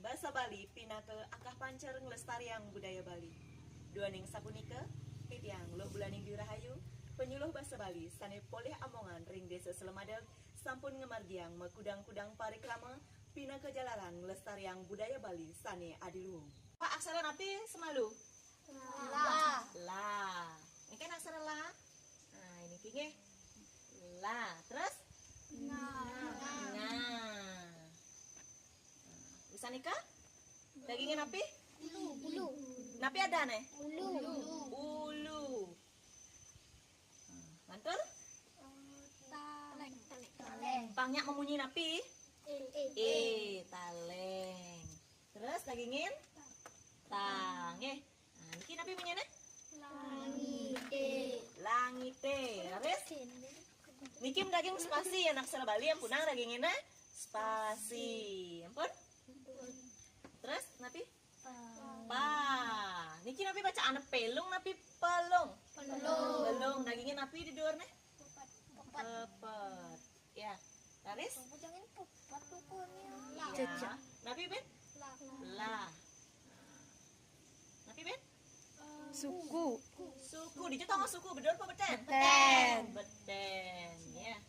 Bahasa Bali pinake akah pancer ngelestariang budaya Bali. Duaning sapunika, pitiang lo bulaning dirahayu, penyuluh bahasa Bali sane poleh amongan ring desa Selemadeg sampun ngemargiang mekudang-kudang parikrama pinake jalaran ngelestariang budaya Bali sane adiluhung. Pak aksara napi semalu? La. La. Ini kan aksara la. Nah, ini kini la. Terus? Nga. Bisa nikah? Dagingnya napi? Ulu. Napi ada nih? Ulu. Ulu. Mantul? Taleng. Pangnya memunyi napi? Taleng. Terus dagingin? Tange. Nah, ini napi menyana? Langite. Laris? Nikim daging spasi anak sel Bali yang punang dagingnya spasi. Ampun? Terus napi? Pa. Niki napi baca anak pelung napi pelung. Pelung dagingnya napi di luar nih? Pepet. Ya. Laris? Ya. Napi Ben? La. Napi Ben? Suku. Suku. Di Jepang suku bedor apa beten? Beten. Beten. Ya.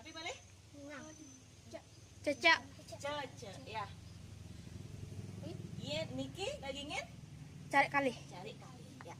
Napi balik? Cecak. Cece. Ya. Iya, Niki dagingin? Cari kali. Cari kali. Ya.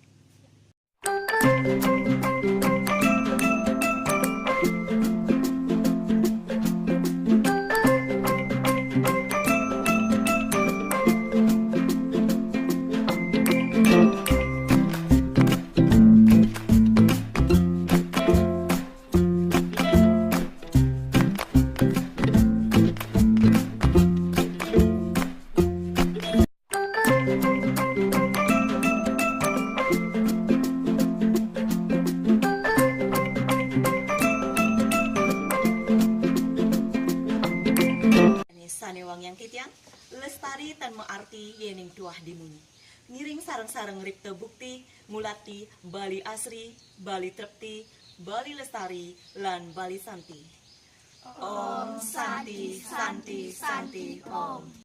Sanewang yang kitiang lestari tan mearti yening tuah dimuni ngiring sareng-sareng ripte bukti ngulati Bali asri, Bali trepti, Bali lestari lan Bali santi. Om santi santi santi om.